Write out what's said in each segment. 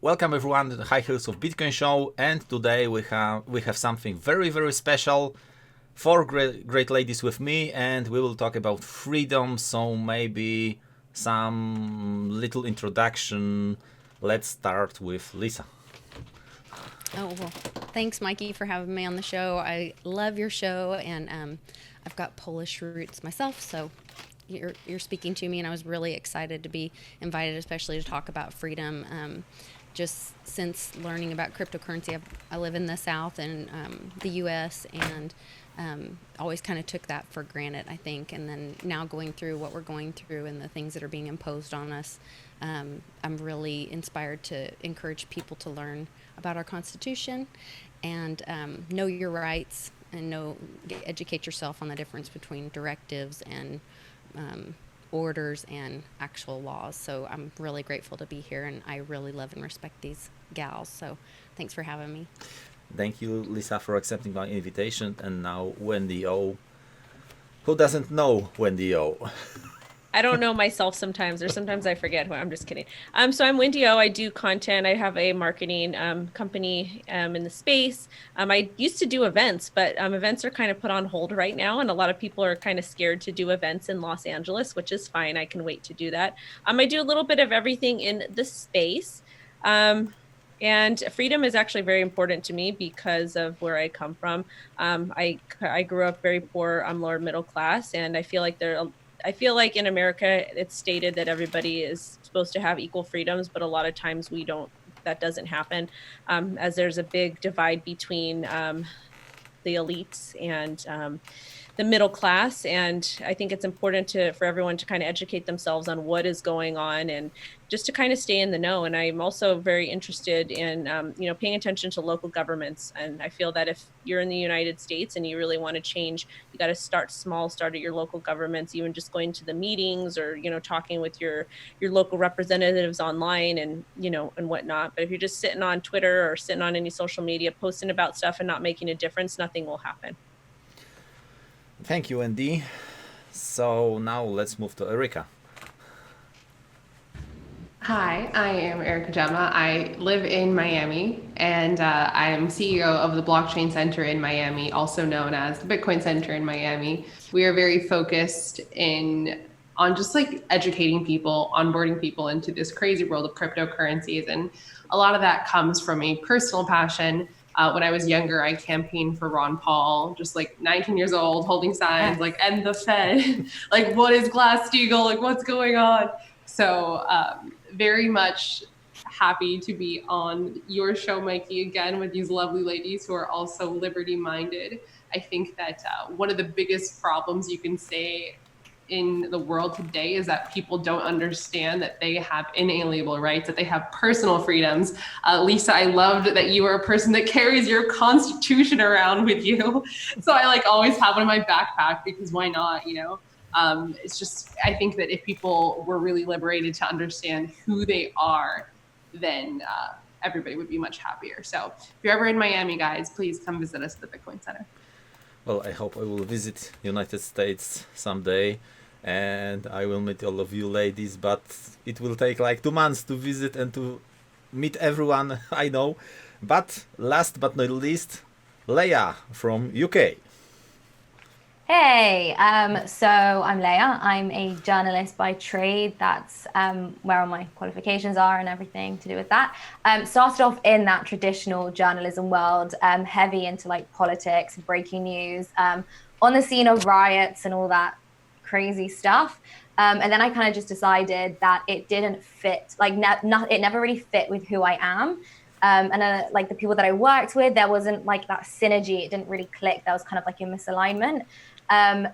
Welcome everyone to the High Heels of Bitcoin show, and today we have something very, very special. Four great ladies with me, and we will talk about freedom. So maybe some little introduction. Let's start with Lisa. Oh, well, thanks, Mikey, for having me on the show. I love your show, and I've got Polish roots myself, so you're speaking to me, and I was really excited to be invited, especially to talk about freedom. Just since learning about cryptocurrency, I live in the South and the U.S., and always kind of took that for granted, I think. And then now going through what we're going through and the things that are being imposed on us, I'm really inspired to encourage people to learn about our Constitution and know your rights and educate yourself on the difference between directives and orders and actual laws. So I'm really grateful to be here, and I really love and respect these gals. So thanks for having me. Thank you, Lisa, for accepting my invitation. And now Wendy O. Who doesn't know Wendy O? I don't know myself sometimes, or sometimes I forget who I'm just kidding. So I'm Wendy O. I do content. I have a marketing company in the space. I used to do events, but events are kind of put on hold right now. And a lot of people are kind of scared to do events in Los Angeles, which is fine. I can wait to do that. I do a little bit of everything in the space. And freedom is actually very important to me because of where I come from. I grew up very poor, lower middle class, and I feel like in America, it's stated that everybody is supposed to have equal freedoms, but a lot of times that doesn't happen, as there's a big divide between the elites and the middle class. And I think it's important for everyone to kind of educate themselves on what is going on and just to kind of stay in the know. And I'm also very interested in, paying attention to local governments. And I feel that if you're in the United States and you really want to change, you got to start small, start at your local governments, even just going to the meetings or, talking with your local representatives online and, and whatnot. But if you're just sitting on Twitter or sitting on any social media, posting about stuff and not making a difference, nothing will happen. Thank you, Wendy. So now let's move to Eryka. Hi, I am Eryka Gemma. I live in Miami, and I am CEO of the Blockchain Center in Miami, also known as the Bitcoin Center in Miami. We are very focused on just like educating people, onboarding people into this crazy world of cryptocurrencies. And a lot of that comes from a personal passion. When I was younger, I campaigned for Ron Paul, just like 19 years old, holding signs like "End the Fed," like "What is Glass-Steagall?" Like "What's going on?" So very much happy to be on your show, Mikey, again with these lovely ladies who are also liberty-minded. I think that one of the biggest problems you can say in the world today is that people don't understand that they have inalienable rights, that they have personal freedoms. Lisa, I loved that you are a person that carries your Constitution around with you. So I always have one in my backpack because why not, It's just, I think that if people were really liberated to understand who they are, then everybody would be much happier. So if you're ever in Miami, guys, please come visit us at the Bitcoin Center. Well, I hope I will visit United States someday, and I will meet all of you ladies, but it will take like 2 months to visit and to meet everyone I know. But last but not least, Layah from UK. Hey, so I'm Layah. I'm a journalist by trade. That's where all my qualifications are and everything to do with that. Started off in that traditional journalism world, heavy into politics, breaking news, on the scene of riots and all that crazy stuff. And then I kind of just decided that it didn't fit, it never really fit with who I am. And the people that I worked with, there wasn't that synergy. It didn't really click. There was kind of a misalignment.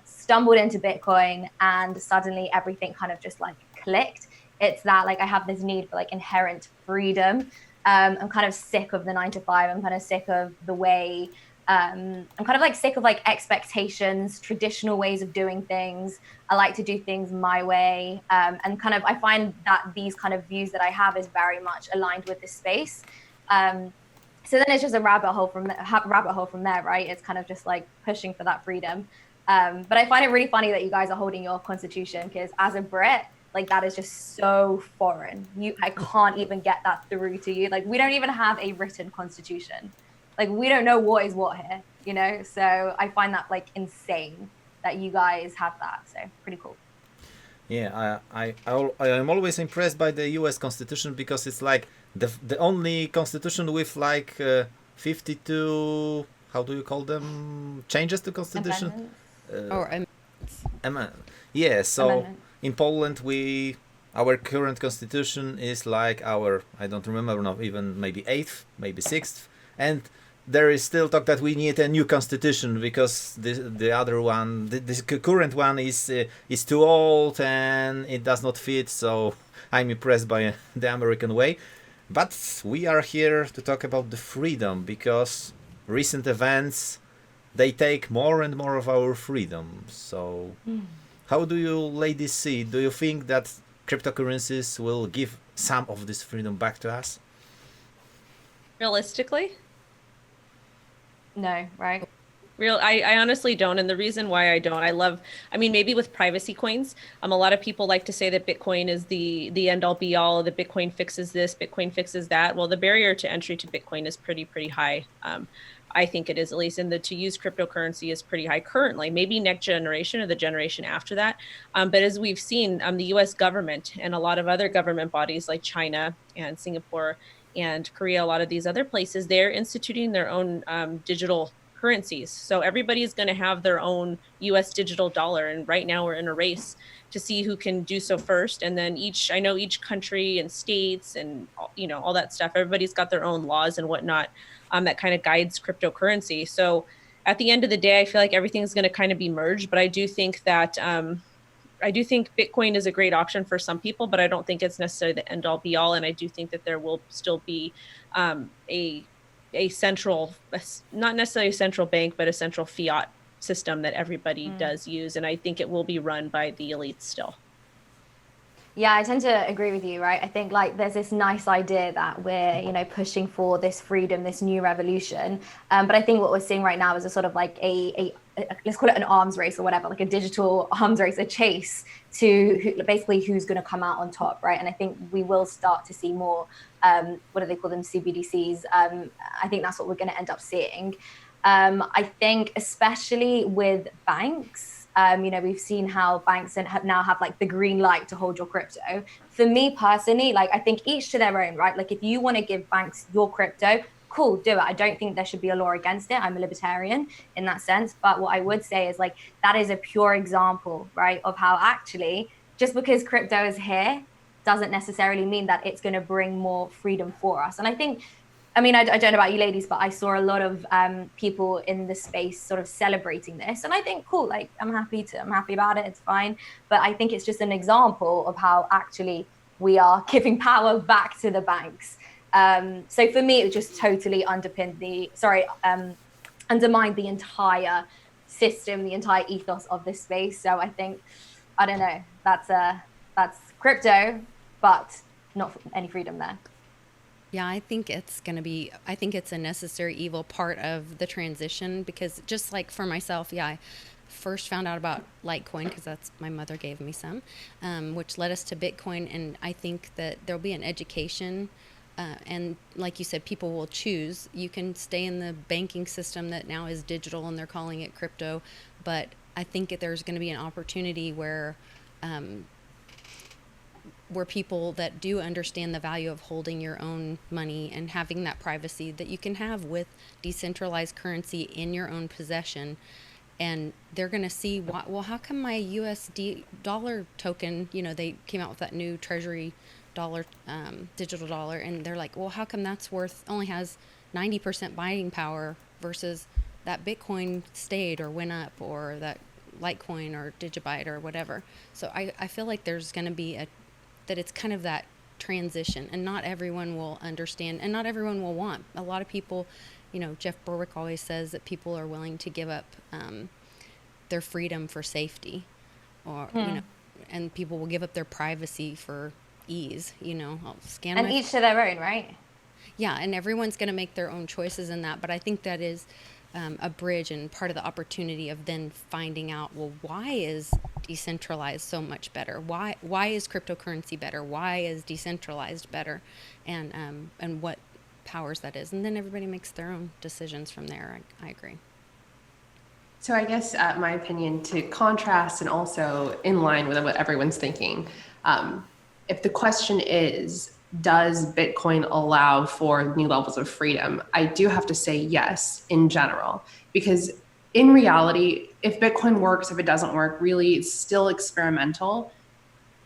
Stumbled into Bitcoin, and suddenly everything kind of just clicked. It's that I have this need for inherent freedom. I'm kind of sick of the 9 to 5. I'm kind of sick of the way I'm kind of sick of expectations, traditional ways of doing things. I like to do things my way, and kind of I find that these kind of views that I have is very much aligned with this space. So then it's just a rabbit hole from there, right? It's kind of just pushing for that freedom. But I find it really funny that you guys are holding your Constitution, because as a Brit, like that is just so foreign. I can't even get that through to you. Like we don't even have a written constitution. Like we don't know what is what here, you know? So I find that like insane that you guys have that. So pretty cool. Yeah, I am always impressed by the U.S. Constitution because it's like the only constitution with like 52, how do you call them, changes to constitution? Yeah, so Amendment. in Poland our current constitution is like our, I don't remember now, even maybe 8th, maybe 6th, and there is still talk that we need a new constitution because the other one, this current one is too old and it does not fit. So I'm impressed by the American way. But we are here to talk about the freedom because recent events, they take more and more of our freedom. So how do you ladies see? Do you think that cryptocurrencies will give some of this freedom back to us? Realistically? No, right? I honestly don't. And the reason why I don't, I mean, maybe with privacy coins, a lot of people like to say that Bitcoin is the end all be all, that Bitcoin fixes this, Bitcoin fixes that. Well, the barrier to entry to Bitcoin is pretty high. I think it is, at least to use cryptocurrency is pretty high currently, maybe next generation or the generation after that. But as we've seen, the US government and a lot of other government bodies like China and Singapore and Korea, a lot of these other places, they're instituting their own digital currencies. So everybody's going to have their own US digital dollar. And right now we're in a race to see who can do so first. And then I know each country and states and, all that stuff, everybody's got their own laws and whatnot that kind of guides cryptocurrency. So at the end of the day, I feel like everything's going to kind of be merged. But I do think that Bitcoin is a great option for some people, but I don't think it's necessarily the end all be all. And I do think that there will still be a central, not necessarily a central bank, but a central fiat system that everybody does use. And I think it will be run by the elites still. Yeah, I tend to agree with you, right? I think like there's this nice idea that we're, pushing for this freedom, this new revolution. But I think what we're seeing right now is a sort of like a let's call it an arms race or whatever, like a digital arms race, a chase to basically who's going to come out on top, right? And I think we will start to see more, what do they call them, CBDCs? I think that's what we're going to end up seeing. I think especially with banks, we've seen how banks now have like the green light to hold your crypto. For me personally, like I think each to their own, right? Like if you want to give banks your crypto, cool, do it. I don't think there should be a law against it. I'm a libertarian in that sense. But what I would say is like, that is a pure example, right, of how actually just because crypto is here doesn't necessarily mean that it's going to bring more freedom for us. And I think, I don't know about you ladies, but I saw a lot of people in the space sort of celebrating this. And I think, cool, like I'm happy about it. It's fine. But I think it's just an example of how actually we are giving power back to the banks. So for me, it just totally undermined the entire system, the entire ethos of this space. So I think, I don't know, that's crypto, but not any freedom there. Yeah, I think it's a necessary evil part of the transition because just like for myself, I first found out about Litecoin because my mother gave me some, which led us to Bitcoin. And I think that there'll be an education and like you said, people will choose. You can stay in the banking system that now is digital and they're calling it crypto. But I think there's going to be an opportunity where people that do understand the value of holding your own money and having that privacy that you can have with decentralized currency in your own possession. And they're going to see, well, how come my USD dollar token, they came out with that new treasury dollar, digital dollar, and they're like, well, how come that's only has 90% buying power versus that Bitcoin stayed or went up, or that Litecoin or Digibyte or whatever. So I feel like there's going to be that it's kind of that transition, and not everyone will understand and not everyone will want. A lot of people, Jeff Berwick always says that people are willing to give up their freedom for safety, or and people will give up their privacy for ease. I'll scan and each to their own, right? Yeah, and everyone's going to make their own choices in that, but I think that is a bridge and part of the opportunity of then finding out, well, why is decentralized so much better? Why is cryptocurrency better? Why is decentralized better? And what powers that is, and then everybody makes their own decisions from there. I agree. So I guess my opinion, to contrast and also in line with what everyone's thinking, if the question is, does Bitcoin allow for new levels of freedom? I do have to say yes, in general, because in reality, if Bitcoin works, if it doesn't work, really it's still experimental.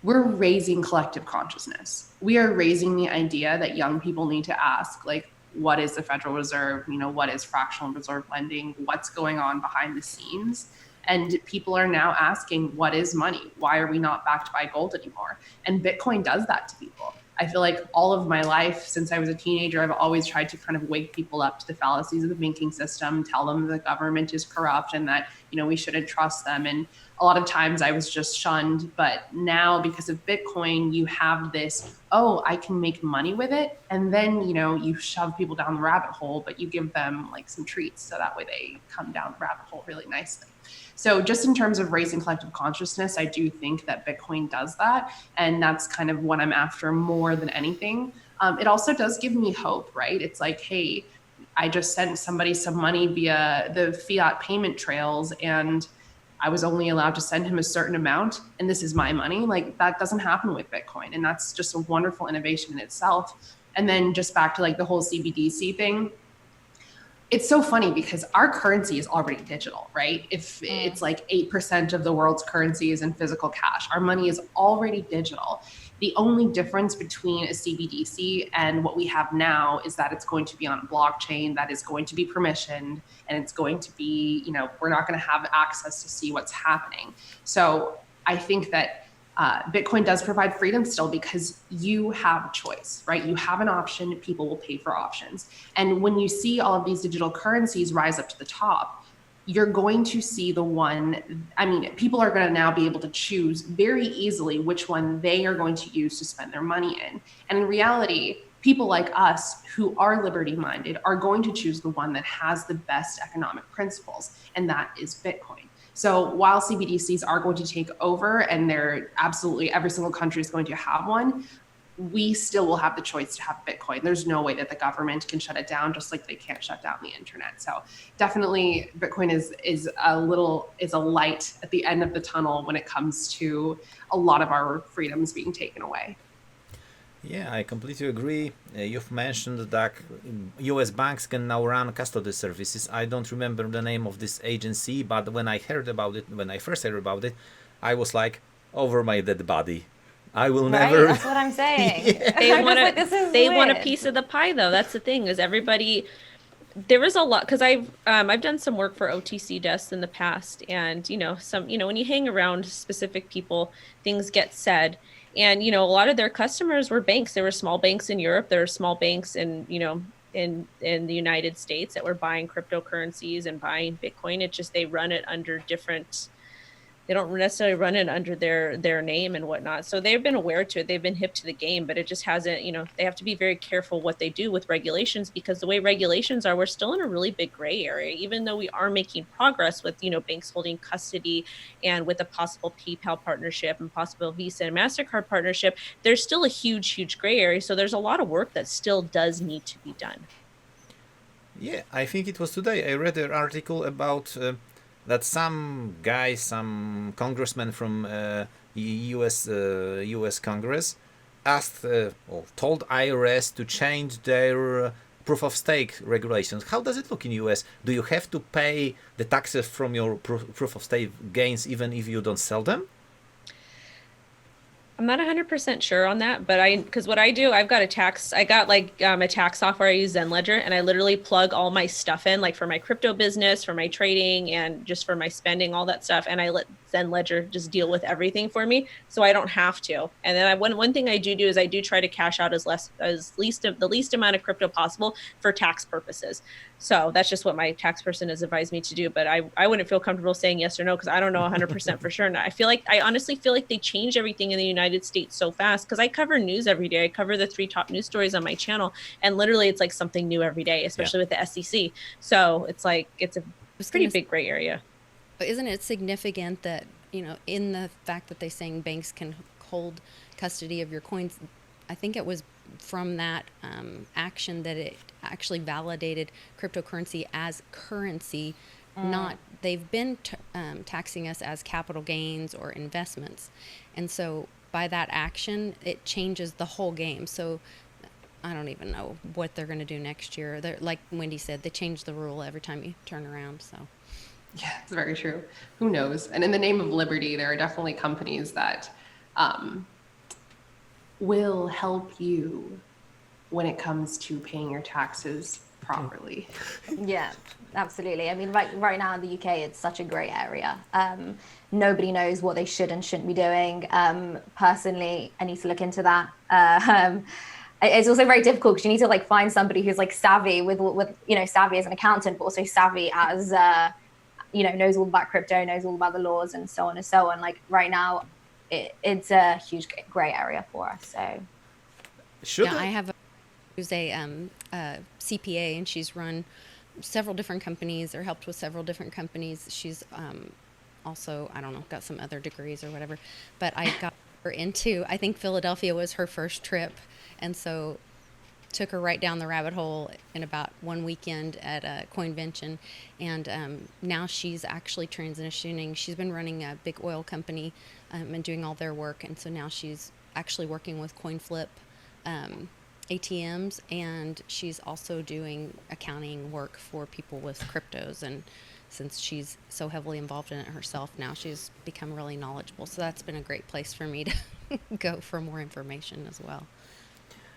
We're raising collective consciousness. We are raising the idea that young people need to ask, like, what is the Federal Reserve? What is fractional reserve lending? What's going on behind the scenes? And people are now asking, what is money? Why are we not backed by gold anymore? And Bitcoin does that to people. I feel like all of my life, since I was a teenager, I've always tried to kind of wake people up to the fallacies of the banking system, tell them the government is corrupt and that, we shouldn't trust them. And a lot of times I was just shunned. But now, because of Bitcoin, you have this, oh, I can make money with it. And then, you shove people down the rabbit hole, but you give them like some treats. So that way they come down the rabbit hole really nicely. So just in terms of raising collective consciousness, I do think that Bitcoin does that. And that's kind of what I'm after more than anything. It also does give me hope, right? It's like, hey, I just sent somebody some money via the fiat payment trails and I was only allowed to send him a certain amount and this is my money. Like, that doesn't happen with Bitcoin. And that's just a wonderful innovation in itself. And then just back to like the whole CBDC thing. It's so funny because our currency is already digital, right? If it's like 8% of the world's currency is in physical cash, our money is already digital. The only difference between a CBDC and what we have now is that it's going to be on a blockchain that is going to be permissioned, and it's going to be, we're not going to have access to see what's happening. So I think that Bitcoin does provide freedom still because you have a choice, right? You have an option, people will pay for options. And when you see all of these digital currencies rise up to the top, you're going to see the one, people are going to now be able to choose very easily which one they are going to use to spend their money in. And in reality, people like us who are liberty-minded are going to choose the one that has the best economic principles, and that is Bitcoin. So while CBDCs are going to take over, and they're absolutely every single country is going to have one, we still will have the choice to have Bitcoin. There's no way that the government can shut it down, just like they can't shut down the internet. So definitely Bitcoin is a light at the end of the tunnel when it comes to a lot of our freedoms being taken away. Yeah, I completely agree. You've mentioned that US banks can now run custody services. I don't remember the name of this agency, but when I first heard about it, I was like, over my dead body. I will never. That's what I'm saying. Yeah. They want a piece of the pie, though. That's the thing, is everybody. There was a lot, because I've done some work for OTC desks in the past, and when you hang around specific people, things get said, and a lot of their customers were banks. There were small banks in Europe. There were small banks in the United States that were buying cryptocurrencies and buying Bitcoin. It just, they run it under different. They don't necessarily run it under their name and whatnot. So they've been aware to it. They've been hip to the game, but it just hasn't, they have to be very careful what they do with regulations, because the way regulations are, we're still in a really big gray area, even though we are making progress with, banks holding custody and with a possible PayPal partnership and possible Visa and MasterCard partnership. There's still a huge, huge gray area. So there's a lot of work that still does need to be done. Yeah, I think it was today. I read an article about that some congressman from U.S. Congress asked or told IRS to change their proof of stake regulations. How does it look in U.S.? Do you have to pay the taxes from your proof of stake gains even if you don't sell them? I'm not 100% sure on that, but because what I do, I got a tax software. I use Zenledger, and I literally plug all my stuff in, like for my crypto business, for my trading, and just for my spending, all that stuff. And I let Zenledger just deal with everything for me, so I don't have to. And then one thing I do is I do try to cash out the least amount of crypto possible for tax purposes. So that's just what my tax person has advised me to do. But I wouldn't feel comfortable saying yes or no, because I don't know 100% for sure. And I honestly feel like they change everything in the United States so fast, because I cover news every day. I cover the 3 top news stories on my channel, and literally it's like something new every day, especially with the SEC. So it's like, it's a pretty big gray area. But isn't it significant that in the fact that they're saying banks can hold custody of your coins, I think it was from that action that it actually validated cryptocurrency as currency. Not they've been taxing us as capital gains or investments, and so by that action it changes the whole game. So I don't even know what they're going to do next year. They're, like Wendy said, they change the rule every time you turn around. So yeah, it's very true. Who knows? And in the name of liberty, there are definitely companies that will help you when it comes to paying your taxes properly. Yeah, absolutely. I mean, right now in the UK, it's such a gray area. Nobody knows what they should and shouldn't be doing. Personally, I need to look into that. It's also very difficult because you need to like find somebody who's like savvy with savvy as an accountant, but also savvy as knows all about crypto, knows all about the laws, and so on and so on. Like right now, it's a huge gray area for us. So I have who's a CPA, and she's run several different companies or helped with several different companies. She's also, I don't know, got some other degrees or whatever, but I got her into, I think Philadelphia was her first trip, and so took her right down the rabbit hole in about one weekend at a Coinvention, and now she's actually transitioning. She's been running a big oil company and doing all their work, and so now she's actually working with CoinFlip ATMs, and she's also doing accounting work for people with cryptos. And since she's so heavily involved in it herself now, she's become really knowledgeable. So that's been a great place for me to go for more information as well.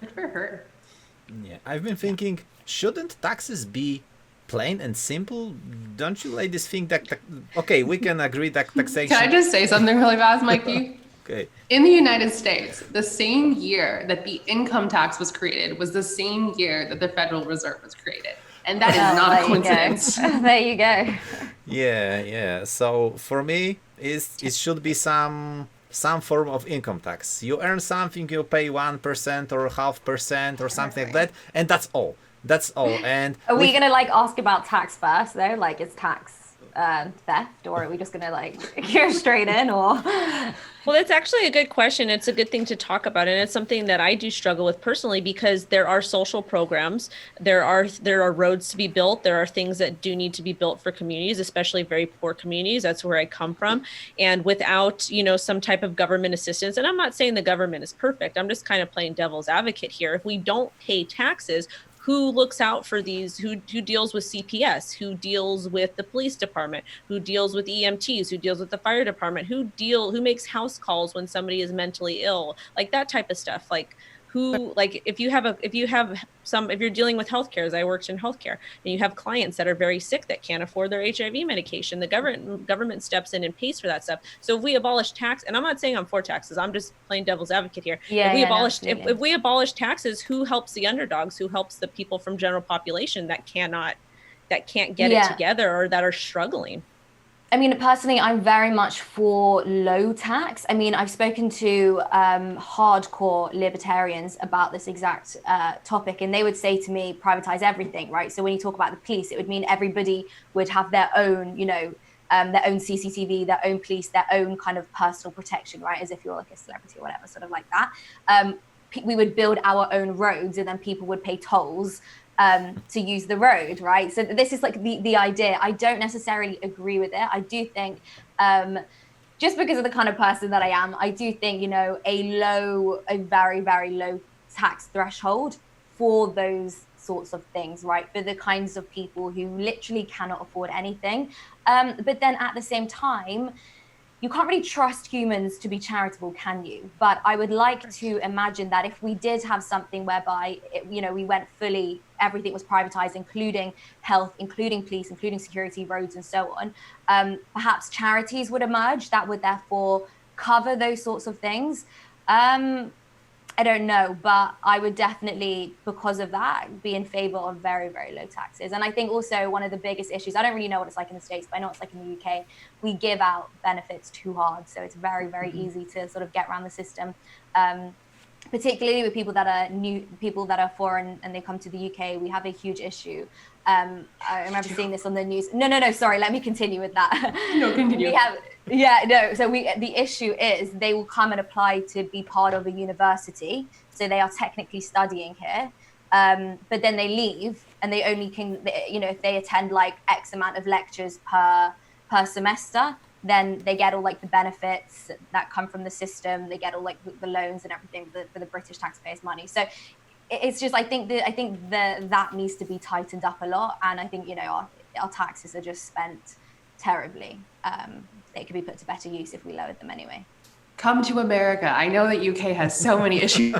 Good for her. Yeah, I've been thinking, shouldn't taxes be plain and simple? Don't you ladies think that okay, we can agree that taxation... Can I just say something really fast, Mikey? Okay. In the United States, the same year that the income tax was created was the same year that the Federal Reserve was created. And that is not a coincidence. There you go. Yeah. So for me, it should be some form of income tax. You earn something, you pay 1% or 0.5% or something like that, and that's all. And are we gonna like ask about tax first though? Like, is tax theft, or are we just gonna like go straight in? Or well, that's actually a good question. It's a good thing to talk about, and it's something that I do struggle with personally, because there are social programs, there are roads to be built, there are things that do need to be built for communities, especially very poor communities. That's where I come from, and without some type of government assistance, and I'm not saying the government is perfect, I'm just kind of playing devil's advocate here. If we don't pay taxes, who looks out for these, who deals with CPS, who deals with the police department, who deals with EMTs, who deals with the fire department, who makes house calls when somebody is mentally ill, like that type of stuff. Like if you're dealing with healthcare, as I worked in healthcare, and you have clients that are very sick that can't afford their HIV medication, the government steps in and pays for that stuff. So if we abolish tax, and I'm not saying I'm for taxes, I'm just playing devil's advocate here. If we abolish taxes, who helps the underdogs? Who helps the people from general population that can't get it together, or that are struggling? I mean, personally, I'm very much for low tax. I mean, I've spoken to hardcore libertarians about this exact topic, and they would say to me, privatize everything, right? So when you talk about the police, it would mean everybody would have their own, their own CCTV, their own police, their own kind of personal protection, right? As if you're like a celebrity or whatever, sort of like that. We would build our own roads, and then people would pay tolls to use the road, right? So this is like the idea. I don't necessarily agree with it. I do think, just because of the kind of person that I am, I do think, a very, very low tax threshold for those sorts of things, right? For the kinds of people who literally cannot afford anything. But then at the same time, you can't really trust humans to be charitable, can you? But I would like to imagine that if we did have something whereby, we went fully, everything was privatized, including health, including police, including security, roads, and so on, perhaps charities would emerge that would therefore cover those sorts of things. I don't know, but I would definitely, because of that, be in favor of very, very low taxes. And I think also one of the biggest issues, I don't really know what it's like in the States, but I know it's like in the UK, we give out benefits too hard. So it's very, very easy to sort of get around the system, particularly with people that are foreign and they come to the UK. We have a huge issue. I remember seeing this on the news. No, sorry, let me continue with that. No, continue. Yeah, no. So the issue is they will come and apply to be part of a university. So they are technically studying here. But then they leave and they only can, if they attend like X amount of lectures per semester, then they get all like the benefits that come from the system. They get all like the loans and everything for the British taxpayers' money. So it's just, I think that needs to be tightened up a lot. And I think, our taxes are just spent terribly. They could be put to better use if we lowered them anyway. Come to America. I know that UK has so many issues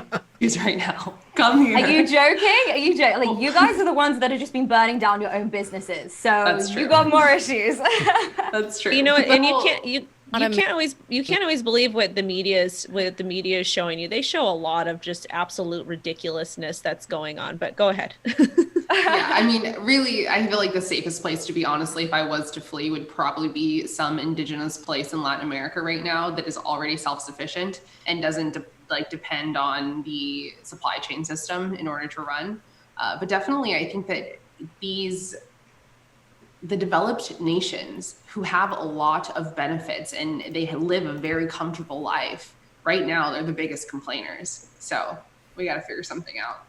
right now. Come here. Are you joking? Are you joking? Like, you guys are the ones that have just been burning down your own businesses. So you got more issues. That's true. You know, and you can't always believe what the media is showing you. They show a lot of just absolute ridiculousness that's going on. But go ahead. Yeah, I mean, really, I feel like the safest place to be, honestly, if I was to flee, would probably be some indigenous place in Latin America right now that is already self-sufficient and doesn't depend on the supply chain system in order to run. But definitely, I think that the developed nations who have a lot of benefits and they live a very comfortable life right now, they're the biggest complainers. So we got to figure something out.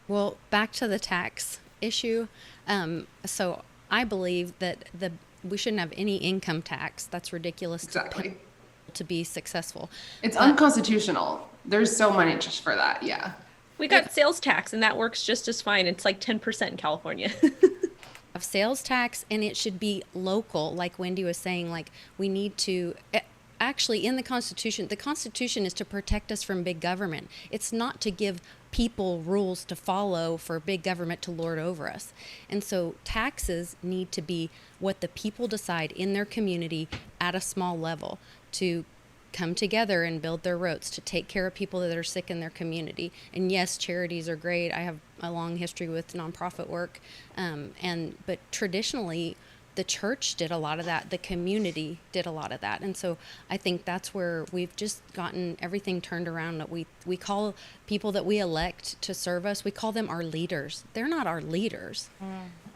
Well, back to the tax issue. So I believe that we shouldn't have any income tax. That's ridiculous. Exactly. To be successful. It's unconstitutional. There's so many just for that. Yeah. We got sales tax and that works just as fine. It's like 10% in California. Of sales tax, and it should be local, like Wendy was saying. Like, we need to actually, in the Constitution is to protect us from big government. It's not to give people rules to follow for big government to lord over us. And so taxes need to be what the people decide in their community at a small level, to come together and build their roads, to take care of people that are sick in their community. And yes, charities are great. I have a long history with nonprofit work. But traditionally, the church did a lot of that. The community did a lot of that. And so I think that's where we've just gotten everything turned around. That we call people that we elect to serve us, we call them our leaders. They're not our leaders.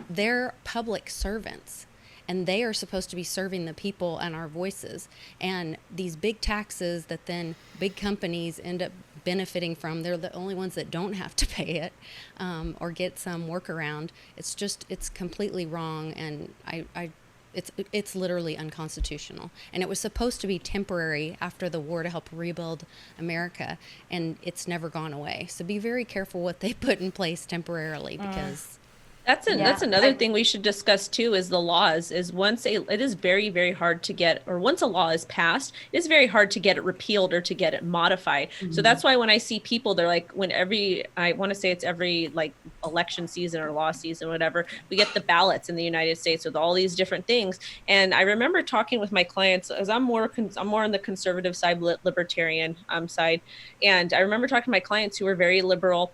They're public servants. And they are supposed to be serving the people and our voices. And these big taxes that then big companies end up benefiting from, they're the only ones that don't have to pay it or get some workaround. It's completely wrong. And it's literally unconstitutional. And it was supposed to be temporary after the war to help rebuild America. And it's never gone away. So be very careful what they put in place temporarily, because... That's another thing we should discuss too, is the laws. Is it is very, very hard to get, or once a law is passed, it is very hard to get it repealed or to get it modified. So that's why when I see people, they're like, I want to say it's every like election season or law season, whatever, we get the ballots in the United States with all these different things. And I remember talking with my clients, as I'm more on the conservative side, libertarian side. And I remember talking to my clients who were very liberal.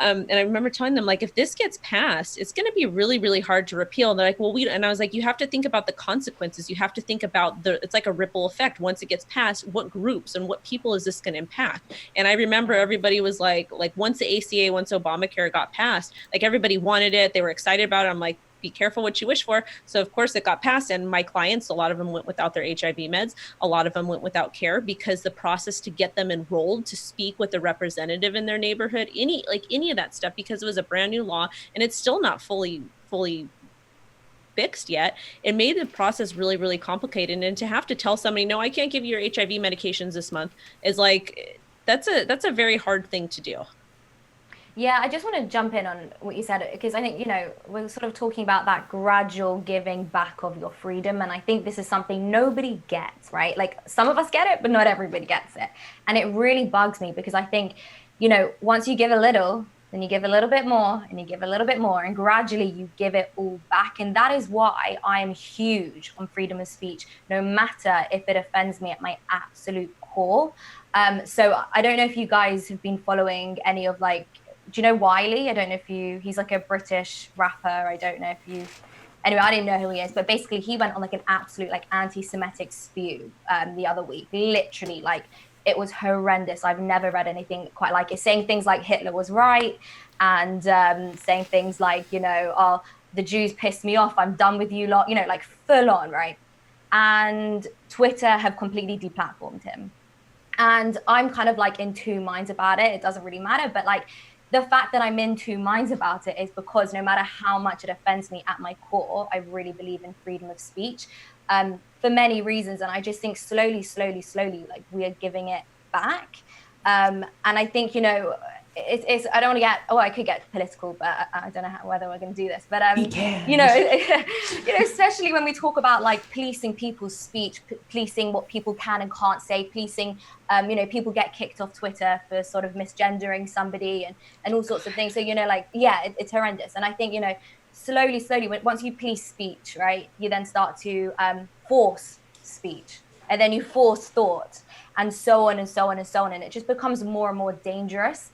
And I remember telling them, like, if this gets passed, it's going to be really, really hard to repeal. And they're like, well, and I was like, you have to think about the consequences. You have to think about it's like a ripple effect. Once it gets passed, what groups and what people is this going to impact? And I remember everybody was like once the ACA, once Obamacare got passed, like everybody wanted it. They were excited about it. I'm like, be careful what you wish for. So of course it got passed, and my clients, a lot of them went without their HIV meds. A lot of them went without care, because the process to get them enrolled, to speak with a representative in their neighborhood, any of that stuff, because it was a brand new law and it's still not fully fixed yet, it made the process really, really complicated. And to have to tell somebody, no, I can't give you your HIV medications this month, is like, that's a very hard thing to do. Yeah, I just want to jump in on what you said, because I think, we're sort of talking about that gradual giving back of your freedom. And I think this is something nobody gets, right? Like, some of us get it, but not everybody gets it. And it really bugs me, because I think, once you give a little, then you give a little bit more, and you give a little bit more, and gradually you give it all back. And that is why I am huge on freedom of speech, no matter if it offends me at my absolute core. So I don't know if you guys have been following any of do you know Wiley? I don't know if he's like a British rapper. I don't know if anyway, I didn't know who he is, but basically he went on like an absolute anti-Semitic spew the other week. Literally, it was horrendous. I've never read anything quite like it, saying things like Hitler was right, and saying things like, oh, the Jews pissed me off, I'm done with you lot, full on, right? and Twitter have completely deplatformed him. And I'm kind of like in two minds about it. It doesn't really matter, but like the fact that I'm in two minds about it is because no matter how much it offends me at my core, I really believe in freedom of speech, for many reasons. And I just think slowly, like we are giving it back. And I think, you know, it's I don't want to get, I could get political, but I don't know whether we're going to do this, but you know, especially when we talk about like policing people's speech, policing what people can and can't say, policing, you know, people get kicked off Twitter for sort of misgendering somebody and all sorts of things. So, you know, like, yeah, it's horrendous. And I think, you know, slowly, once you police speech, right, you then start to force speech, and then you force thought, and so on and so on and so on. And it just becomes more and more dangerous.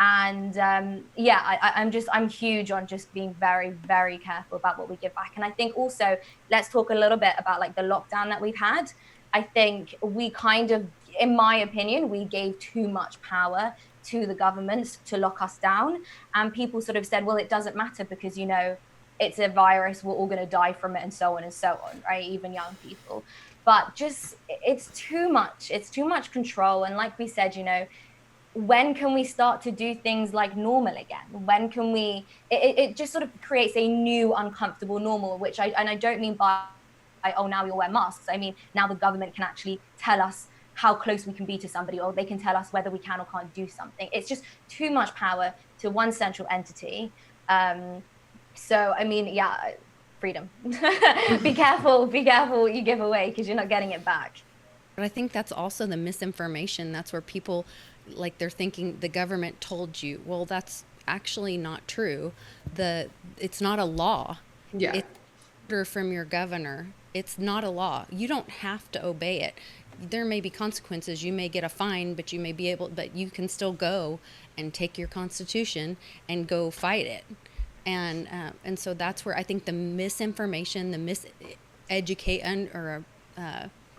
And I'm huge on just being very, very careful about what we give back. And I think also, let's talk a little bit about like the lockdown that we've had. I think we kind of, in my opinion, we gave too much power to the governments to lock us down. And people sort of said, well, it doesn't matter because, you know, it's a virus, we're all going to die from it, and so on, right? Even young people. But just, it's too much control. And like we said, you know, when can we start to do things like normal again? When can we, it just sort of creates a new uncomfortable normal, which I don't mean by, oh, now we all wear masks. I mean, now the government can actually tell us how close we can be to somebody, or they can tell us whether we can or can't do something. It's just too much power to one central entity. So, I mean, yeah, freedom. Be careful what you give away, because you're not getting it back. But I think that's also the misinformation. That's where people, like, they're thinking the government told you. Well, that's actually not true. It's not a law. Yeah. It's an order from your governor. It's not a law. You don't have to obey it. There may be consequences. You may get a fine, but but you can still go and take your constitution and go fight it. And so that's where I think the misinformation,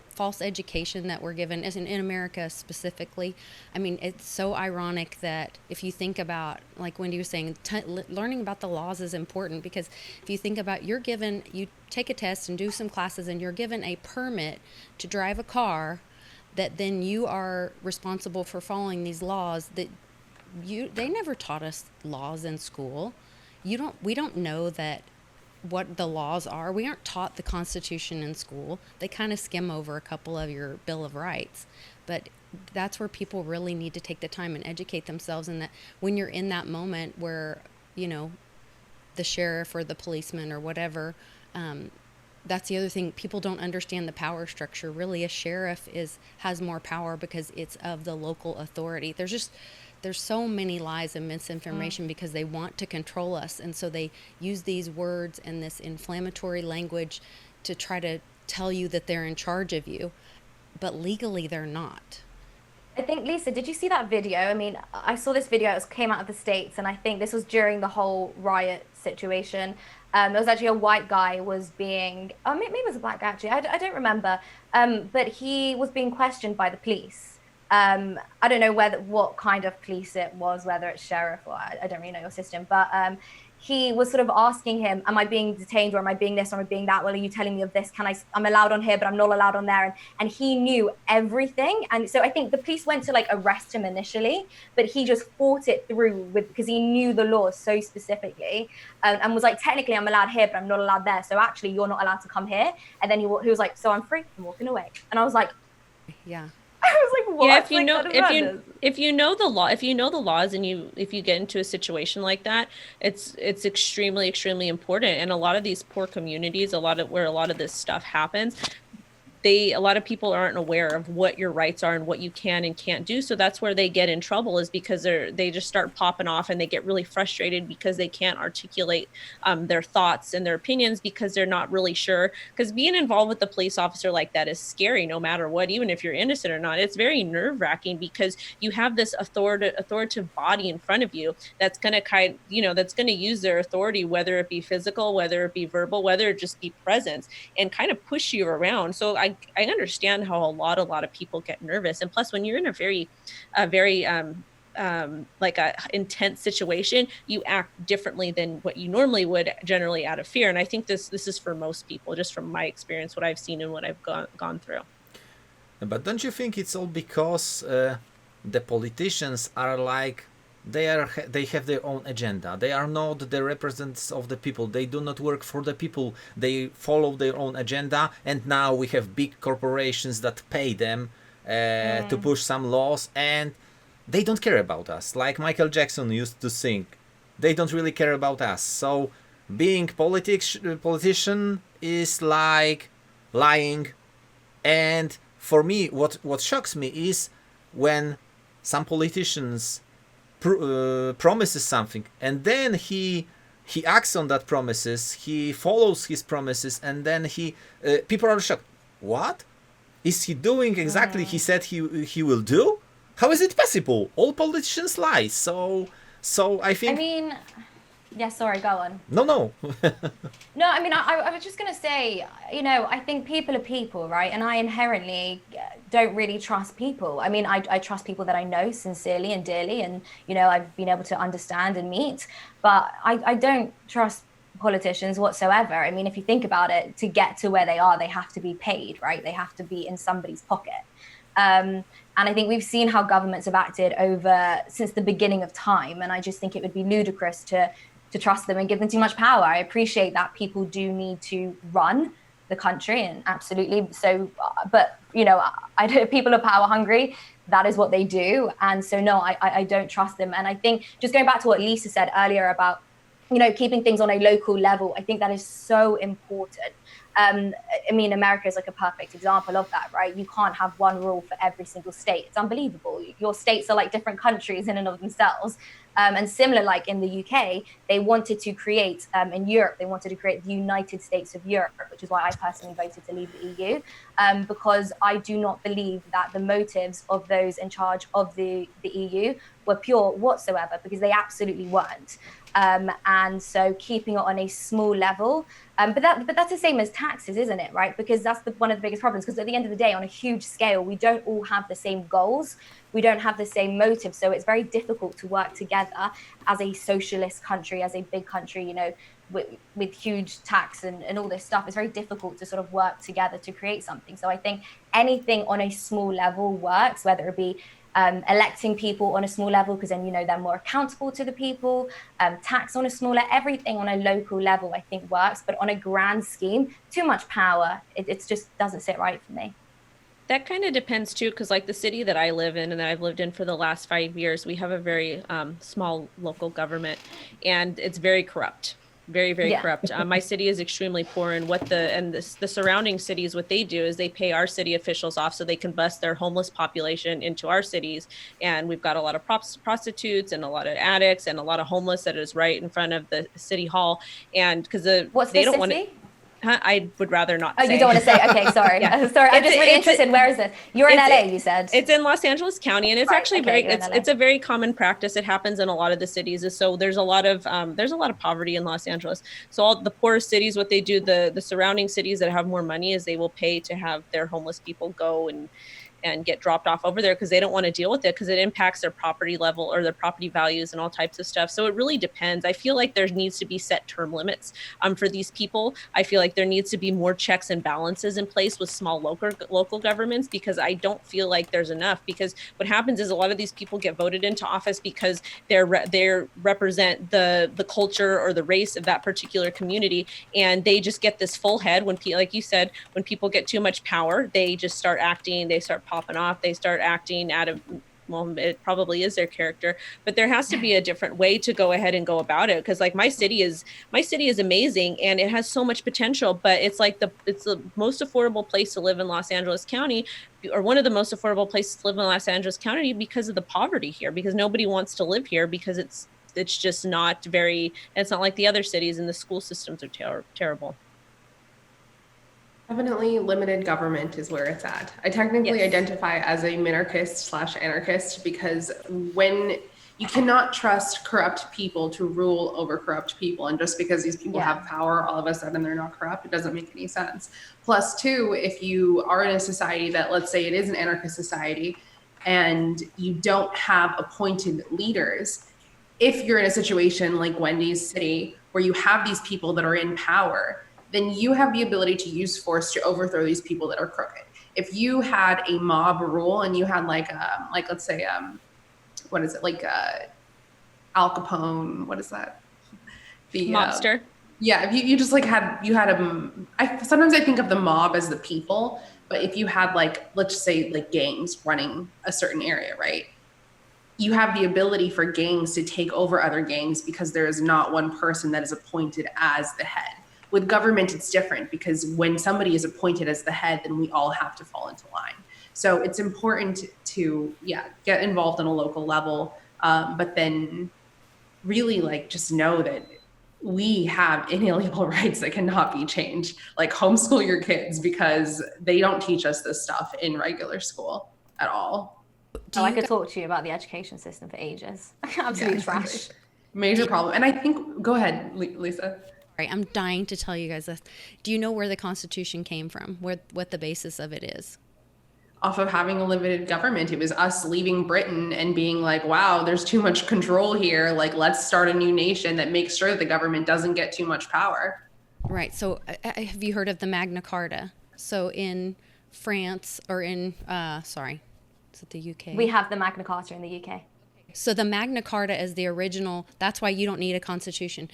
false education that we're given in America specifically. I mean, it's so ironic that if you think about, like Wendy was saying, learning about the laws is important, because if you think about, you take a test and do some classes and you're given a permit to drive a car, that then you are responsible for following these laws that they never taught us laws in school. We don't know what the laws are. We aren't taught the Constitution in school. They kind of skim over a couple of your Bill of Rights. But that's where people really need to take the time and educate themselves, and that when you're in that moment where, you know, the sheriff or the policeman or whatever, that's the other thing. People don't understand the power structure. Really, a sheriff has more power because it's of the local authority. There's so many lies and misinformation because they want to control us. And so they use these words and this inflammatory language to try to tell you that they're in charge of you. But legally, they're not. I think, Lisa, did you see that video? I mean, I saw this video. It came out of the States, and I think this was during the whole riot situation. It was actually a white guy was being, maybe it was a black guy, actually. I don't remember. But he was being questioned by the police. I don't know what kind of police it was, whether it's sheriff or I don't really know your system, but he was sort of asking him, am I being detained, or am I being this, or am I being that? Well, are you telling me of this? I'm allowed on here, but I'm not allowed on there. And he knew everything. And so I think the police went to like arrest him initially, but he just fought it through because he knew the law so specifically, and was like, technically I'm allowed here, but I'm not allowed there. So actually you're not allowed to come here. And then he was like, so I'm free, I'm walking away. And I was like, yeah. I was like, what? Yeah, if you know the laws, and if you get into a situation like that, it's extremely, extremely important. And a lot of these poor communities, where a lot of this stuff happens, a lot of people aren't aware of what your rights are and what you can and can't do. So that's where they get in trouble, is because they just start popping off, and they get really frustrated because they can't articulate their thoughts and their opinions because they're not really sure. Because being involved with a police officer like that is scary, no matter what, even if you're innocent or not. It's very nerve-wracking because you have this authoritative body in front of you that's going to that's going to use their authority, whether it be physical, whether it be verbal, whether it just be presence, and kind of push you around. So I understand how a lot of people get nervous. And plus, when you're in a very like a intense situation, you act differently than what you normally would, generally out of fear. And I think this is for most people, just from my experience, what I've seen and what I've gone through. But don't you think it's all because the politicians are like they have their own agenda. They are not the representatives of the people. They do not work for the people. They follow their own agenda. And now we have big corporations that pay them to push some laws, and they don't care about us. Like Michael Jackson used to sing, they don't really care about us. So being politician is like lying. And for me, what shocks me is when some politicians promises something, and then he acts on that promises, he follows his promises, and then people are shocked. What is he doing exactly? He said he will do. How is it possible? All politicians lie. So I think. I mean, yeah. Sorry, go on. No. No, I mean, I was just going to say, I think people are people, right? And I inherently don't really trust people. I mean, I trust people that I know sincerely and dearly, and, I've been able to understand and meet, but I don't trust politicians whatsoever. I mean, if you think about it, to get to where they are, they have to be paid, right? They have to be in somebody's pocket. And I think we've seen how governments have acted since the beginning of time. And I just think it would be ludicrous to trust them and give them too much power. I appreciate that people do need to run the country, and absolutely. So, but, people are power hungry. That is what they do. And so, no, I don't trust them. And I think just going back to what Lisa said earlier about, keeping things on a local level, I think that is so important. I mean, America is like a perfect example of that, right? You can't have one rule for every single state. It's unbelievable. Your states are like different countries in and of themselves. And similar, like in the UK, they wanted to create, in Europe, they wanted to create the United States of Europe, which is why I personally voted to leave the EU, because I do not believe that the motives of those in charge of the EU were pure whatsoever, because they absolutely weren't. And so keeping it on a small level, but that's the same as taxes, isn't it? Right? Because that's one of the biggest problems, because at the end of the day, on a huge scale, we don't all have the same goals. We don't have the same motives. So it's very difficult to work together as a socialist country, as a big country, with huge tax and all this stuff. It's very difficult to sort of work together to create something. So I think anything on a small level works, whether it be electing people on a small level, because then they're more accountable to the people, tax on a smaller, everything on a local level I think works, but on a grand scheme, too much power, it just doesn't sit right for me. That kind of depends too, because like the city that I live in and that I've lived in for the last 5 years, we have a very small local government, and it's very corrupt. Very, very corrupt. My city is extremely poor, and the surrounding cities, what they do is they pay our city officials off so they can bus their homeless population into our cities. And we've got a lot of prostitutes and a lot of addicts and a lot of homeless that is right in front of the city hall. And because they don't want to. I would rather not say. Oh, you don't want to say? Okay, sorry. Yeah. Sorry, I'm just really interested. Where is this? You're in LA, you said. It's in Los Angeles County, and it's actually it's a very common practice. It happens in a lot of the cities. So there's a lot of poverty in Los Angeles. So all the poorest cities, what they do, the surrounding cities that have more money, is they will pay to have their homeless people go and get dropped off over there, because they don't want to deal with it, because it impacts their property level or their property values and all types of stuff. So it really depends. I feel like there needs to be set term limits for these people. I feel like there needs to be more checks and balances in place with small local governments, because I don't feel like there's enough. Because what happens is a lot of these people get voted into office because they represent the culture or the race of that particular community, and they just get this full head. When like you said, when people get too much power, they just start acting, they start popping off, they start acting out of, well, it probably is their character, but there has to be a different way to go ahead and go about it. Because like my city is amazing, and it has so much potential, but it's the most affordable place to live in Los Angeles County, or one of the most affordable places to live in Los Angeles County, because of the poverty here, because nobody wants to live here, because it's just not it's not like the other cities, and the school systems are terrible. Definitely limited government is where it's at. I technically identify as a minarchist/anarchist, because when you cannot trust corrupt people to rule over corrupt people, and just because these people have power, all of a sudden they're not corrupt, it doesn't make any sense. Plus two, if you are in a society that, let's say it is an anarchist society, and you don't have appointed leaders, if you're in a situation like Wendy's city where you have these people that are in power, then you have the ability to use force to overthrow these people that are crooked. If you had a mob rule and you had like let's say what is it, like Al Capone, what is that, the Mobster. Yeah, if you just like sometimes I think of the mob as the people, but if you had like, let's say like gangs running a certain area, right? You have the ability for gangs to take over other gangs because there is not one person that is appointed as the head. With government, it's different because when somebody is appointed as the head, then we all have to fall into line. So it's important to, get involved on a local level, but then really like just know that we have inalienable rights that cannot be changed. Like homeschool your kids because they don't teach us this stuff in regular school at all. I could talk to you about the education system for ages. Absolute trash. Major problem. And I think, go ahead, Lisa. Right, I'm dying to tell you guys this. Do you know where the Constitution came from? What the basis of it is? Off of having a limited government. It was us leaving Britain and being like, wow, there's too much control here. Like, let's start a new nation that makes sure that the government doesn't get too much power. Right. So have you heard of the Magna Carta? So in France or in, is it the UK? We have the Magna Carta in the UK. So the Magna Carta is the original. That's why you don't need a constitution.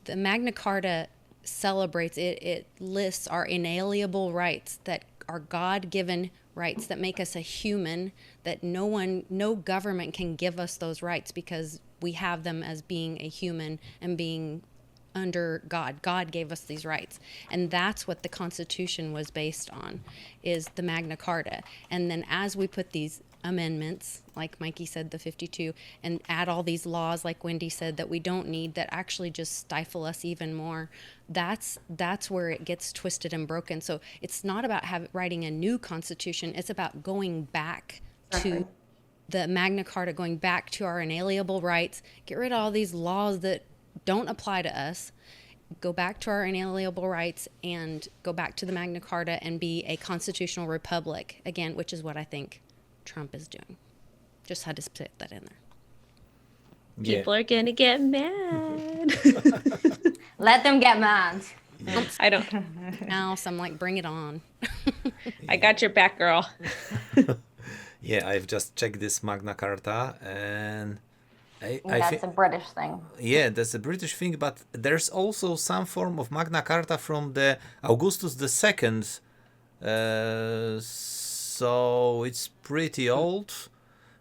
The Magna Carta celebrates it. It lists our inalienable rights that are God-given rights that make us a human, that no government can give us those rights because we have them as being a human and being under God. God gave us these rights. And that's what the Constitution was based on, is the Magna Carta. And then as we put these amendments, like Mikey said, the 52, and add all these laws, like Wendy said, that we don't need, that actually just stifle us even more, that's where it gets twisted and broken. So it's not about writing a new constitution. It's about going back to the Magna Carta, going back to our inalienable rights, get rid of all these laws that don't apply to us, go back to our inalienable rights, and go back to the Magna Carta and be a constitutional republic again, which is what I think Trump is doing. Just had to spit that in there. People are gonna get mad. Let them get mad. I don't. Now, so I'm like, bring it on. I got your back, girl. Yeah, I've just checked this Magna Carta, and That's a British thing. Yeah, that's a British thing, but there's also some form of Magna Carta from the Augustus II. So it's pretty old.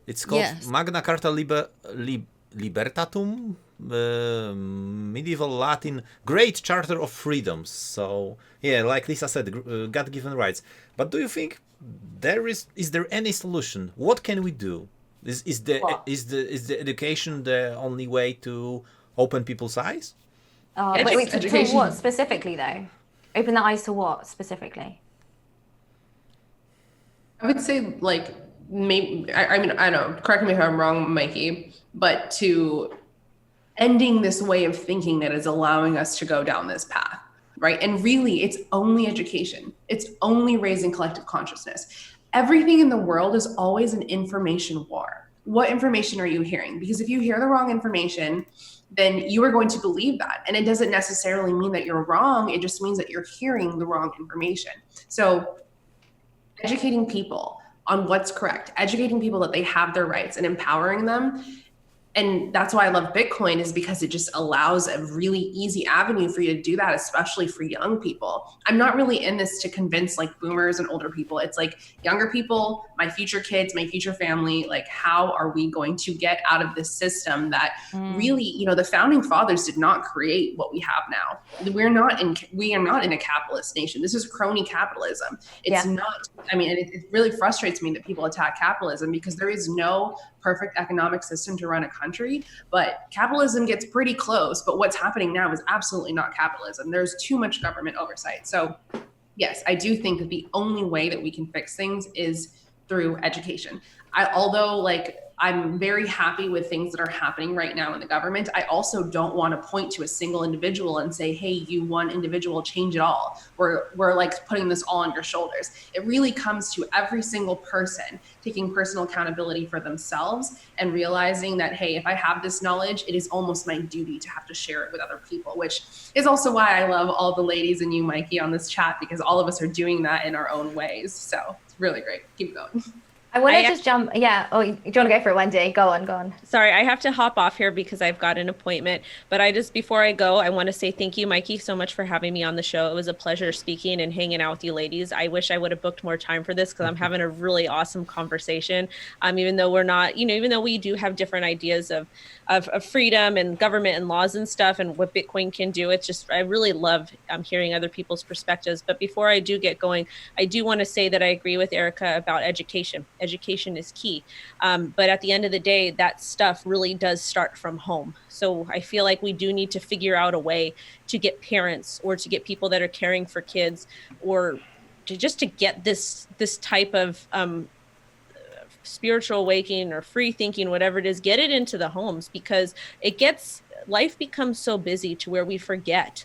It's called Magna Carta Libertatum, medieval Latin, Great Charter of Freedoms. So yeah, like Lisa said, God-given rights. But do you think is there any solution? What can we do? Is the education the only way to open people's eyes? Wait, to what specifically though? Open the eyes to what specifically? I would say like maybe, I mean, I don't know, correct me if I'm wrong, Mikey, but to ending this way of thinking that is allowing us to go down this path, right? And really it's only education. It's only raising collective consciousness. Everything in the world is always an information war. What information are you hearing? Because if you hear the wrong information, then you are going to believe that. And it doesn't necessarily mean that you're wrong. It just means that you're hearing the wrong information. So educating people on what's correct, educating people that they have their rights and empowering them. And that's why I love Bitcoin, is because it just allows a really easy avenue for you to do that, especially for young people. I'm not really in this to convince like boomers and older people. It's like younger people, my future kids, my future family, like how are we going to get out of this system that really, you know, the founding fathers did not create what we have now. We are not in a capitalist nation. This is crony capitalism. It's not, I mean, it really frustrates me that people attack capitalism because there is no perfect economic system to run a country, but capitalism gets pretty close. But what's happening now is absolutely not capitalism. There's too much government oversight. So yes, I do think that the only way that we can fix things is through education. Although like I'm very happy with things that are happening right now in the government, I also don't want to point to a single individual and say, hey, you one individual, change it all. We're like putting this all on your shoulders. It really comes to every single person taking personal accountability for themselves and realizing that, hey, if I have this knowledge, it is almost my duty to have to share it with other people, which is also why I love all the ladies and you, Mikey, on this chat, because all of us are doing that in our own ways. So it's really great. Keep going. I want to just jump. Yeah. Oh, do you want to go for it, Wendy? Go on. Sorry, I have to hop off here because I've got an appointment. But before I go, I want to say thank you, Mikey, so much for having me on the show. It was a pleasure speaking and hanging out with you ladies. I wish I would have booked more time for this because I'm having a really awesome conversation. Even though we're not, even though we do have different ideas of freedom and government and laws and stuff and what Bitcoin can do. It's just, I really love hearing other people's perspectives. But before I do get going, I do want to say that I agree with Eryka about education. Education is key. But at the end of the day, that stuff really does start from home. So I feel like we do need to figure out a way to get parents or to get people that are caring for kids or to get this type of spiritual awakening or free thinking, whatever it is, get it into the homes, because life becomes so busy to where we forget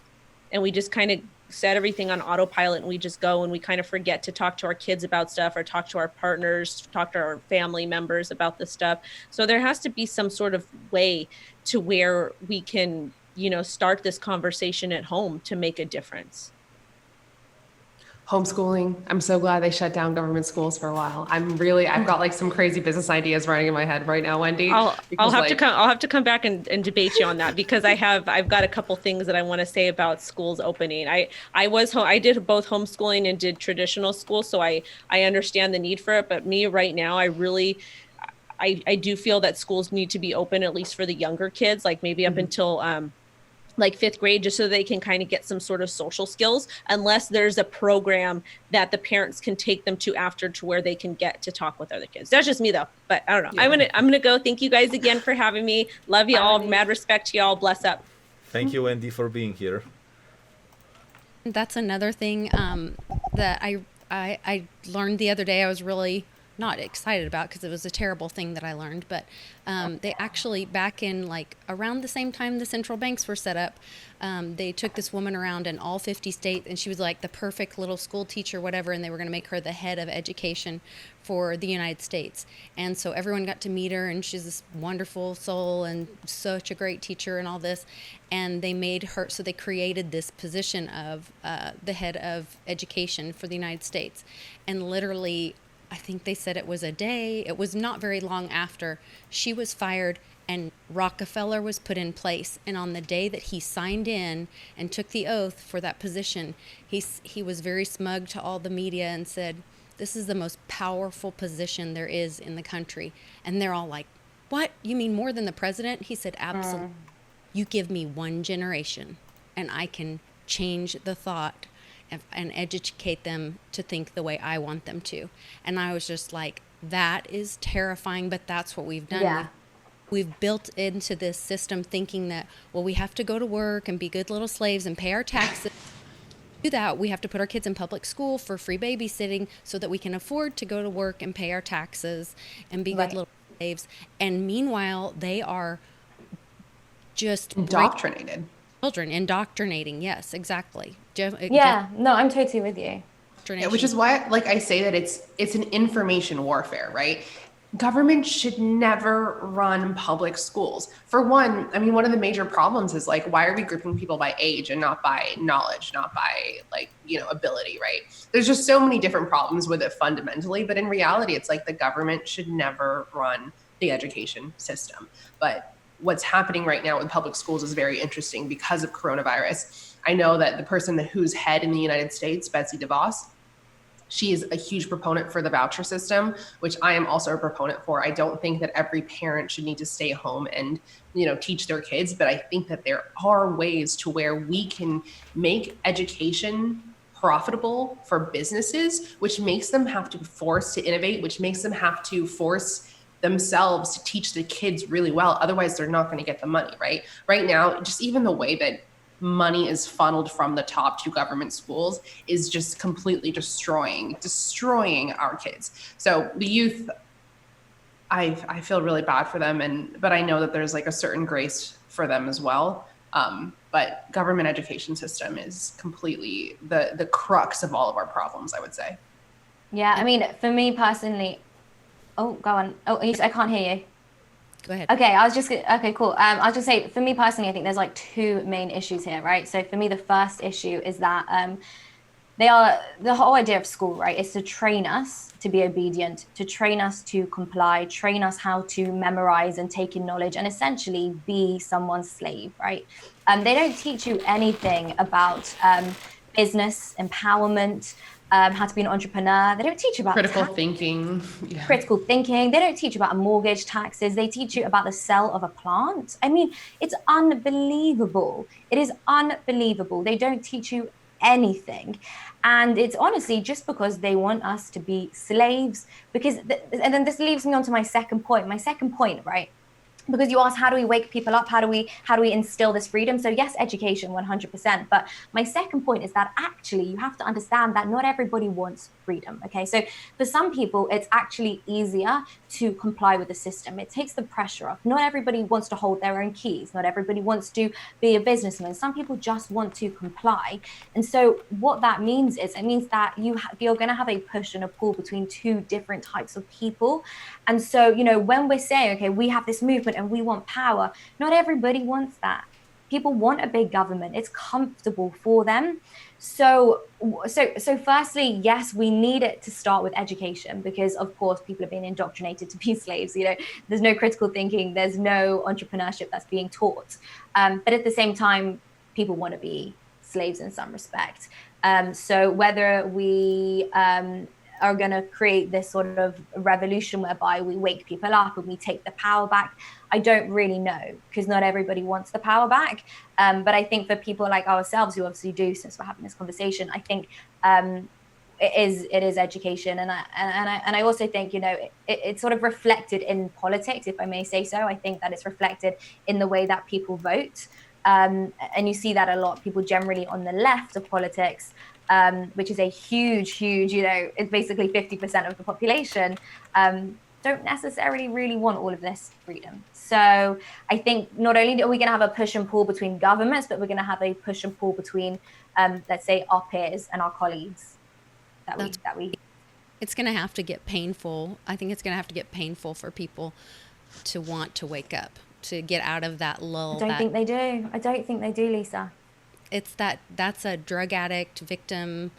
and we just kind of set everything on autopilot and we just go and we kind of forget to talk to our kids about stuff or talk to our partners, talk to our family members about this stuff. So there has to be some sort of way to where we can, start this conversation at home to make a difference. Homeschooling. I'm so glad they shut down government schools for a while. I've got like some crazy business ideas running in my head right now, Wendy. I'll have to come back and debate you on that because I've got a couple things that I want to say about schools opening. I did both homeschooling and did traditional school, so I understand the need for it. But me right now, I do feel that schools need to be open, at least for the younger kids, like maybe up until like 5th grade, just so they can kind of get some sort of social skills, unless there's a program that the parents can take them to after to where they can get to talk with other kids. That's just me though, but I don't know. Yeah. I'm gonna go. Thank you guys again for having me. Love you all. Mad respect to y'all. Bless up. Thank you, Wendy, for being here. That's another thing that I learned the other day. I was really not excited about because it was a terrible thing that I learned, but they actually, back in like around the same time the central banks were set up, they took this woman around in all 50 states, and she was like the perfect little school teacher, whatever, and they were going to make her the head of education for the United States. And so everyone got to meet her, and she's this wonderful soul and such a great teacher and all this. And they made her, so they created this position of the head of education for the United States. And literally, I think they said it was it was not very long after she was fired and Rockefeller was put in place. And on the day that he signed in and took the oath for that position, he was very smug to all the media and said, "This is the most powerful position there is in the country." And they're all like, "What? You mean more than the president?" He said, "Absolutely. You give me one generation and I can change the thought and educate them to think the way I want them to." And I was just like, that is terrifying, but that's what we've done. Yeah. We've built into this system thinking that, well, we have to go to work and be good little slaves and pay our taxes. To do that, we have to put our kids in public school for free babysitting so that we can afford to go to work and pay our taxes and be good little slaves. And meanwhile, they are just indoctrinated. Indoctrinating. Yes, exactly. Yeah, no, I'm totally with you. Yeah, which is why, like I say, that it's an information warfare, right? Government should never run public schools. For one, I mean, one of the major problems is like, why are we grouping people by age and not by knowledge, not by ability, right? There's just so many different problems with it fundamentally, but in reality, it's like the government should never run the education system. But what's happening right now with public schools is very interesting because of coronavirus. I know that the person who's head in the United States, Betsy DeVos, she is a huge proponent for the voucher system, which I am also a proponent for. I don't think that every parent should need to stay home and, teach their kids, but I think that there are ways to where we can make education profitable for businesses, which makes them have to force to innovate, which makes them have to force themselves to teach the kids really well. Otherwise, they're not going to get the money, right? Right now, just even the way that money is funneled from the top to government schools is just completely destroying our kids. So the youth I feel really bad for them, but I know that there's like a certain grace for them as well. But government education system is completely the crux of all of our problems, I would say. Yeah, I mean, for me personally, oh, go on. Oh, I can't hear you. Go ahead. Okay, okay, cool. I'll just say, for me personally, I think there's like two main issues here, right? So for me, the first issue is that the whole idea of school, right, is to train us to be obedient, to train us to comply, train us how to memorize and take in knowledge, and essentially be someone's slave, right? They don't teach you anything about business, empowerment, how to be an entrepreneur. They don't teach you about critical thinking. Yeah. Critical thinking. They don't teach you about mortgage, taxes. They teach you about the cell of a plant. I mean, it's unbelievable. It is unbelievable. They don't teach you anything. And it's honestly just because they want us to be slaves. And then this leads me on to my second point. My second point, right? Because you asked, how do we wake people up? How do we instill this freedom? So yes, education, 100%. But my second point is that actually you have to understand that not everybody wants freedom. Okay, so for some people, it's actually easier to comply with the system. It takes the pressure off. Not everybody wants to hold their own keys. Not everybody wants to be a businessman. Some people just want to comply. And so what that means is, it means that you're going to have a push and a pull between two different types of people. And so, you know, when we're saying, okay, we have this movement and we want power, not everybody wants that. People want a big government. It's comfortable for them. So firstly, yes, we need it to start with education, because of course people are being indoctrinated to be slaves. You know, there's no critical thinking, there's no entrepreneurship that's being taught. But at the same time, people want to be slaves in some respect. So whether we are going to create this sort of revolution whereby we wake people up and we take the power back, I don't really know, because not everybody wants the power back. But I think for people like ourselves who obviously do, since we're having this conversation, I think it is education. And I also think, you know, it's sort of reflected in politics, if I may say so. I think that it's reflected in the way that people vote. And you see that a lot. People generally on the left of politics, which is a huge, you know, it's basically 50% of the population, don't necessarily really want all of this freedom. So I think not only are we going to have a push and pull between governments, but we're going to have a push and pull between, let's say, our peers and our colleagues. It's going to have to get painful. I think it's going to have to get painful for people to want to wake up, to get out of that lull. I don't think they do, Lisa. It's that's a drug addict victim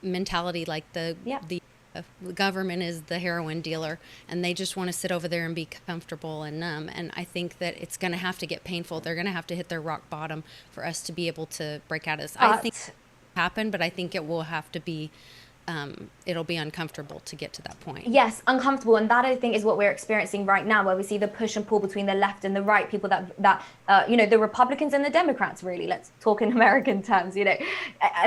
mentality. Like the government is the heroin dealer, and they just want to sit over there and be comfortable and numb. And I think that it's going to have to get painful. They're going to have to hit their rock bottom for us to be able to break out of this. I think it will happen, but I think it will have to be. It'll be uncomfortable to get to that point. Yes, uncomfortable. And that, I think, is what we're experiencing right now, where we see the push and pull between the left and the right, people that you know, the Republicans and the Democrats, really, let's talk in American terms, you know,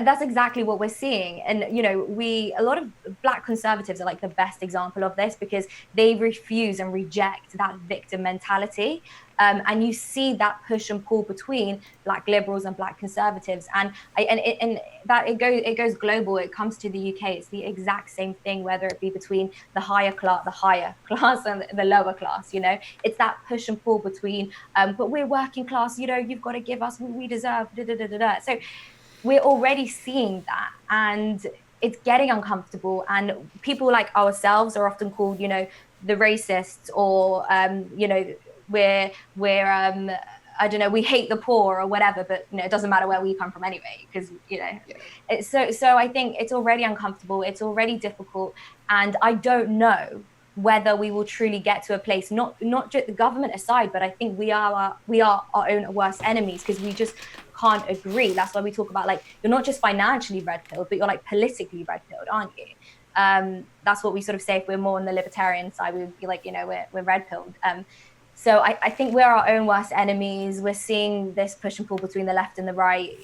that's exactly what we're seeing. And, you know, a lot of Black conservatives are like the best example of this, because they refuse and reject that victim mentality. And you see that push and pull between Black liberals and Black conservatives, and that it goes global. It comes to the UK. It's the exact same thing, whether it be between the higher class and the lower class. You know, it's that push and pull between. But we're working class. You know, you've got to give us what we deserve. So we're already seeing that, and it's getting uncomfortable. And people like ourselves are often called, you know, the racists, or you know, we're I don't know, we hate the poor or whatever, but you know, it doesn't matter where we come from anyway, because you know, it's so I think it's already uncomfortable, it's already difficult, and I don't know whether we will truly get to a place, not just the government aside, but I think we are our own worst enemies, because we just can't agree. That's why we talk about, like, you're not just financially red-pilled, but you're like politically red-pilled, aren't you? That's what we sort of say. If we're more on the libertarian side, we would be like, you know, we're red-pilled. So I think we're our own worst enemies. We're seeing this push and pull between the left and the right.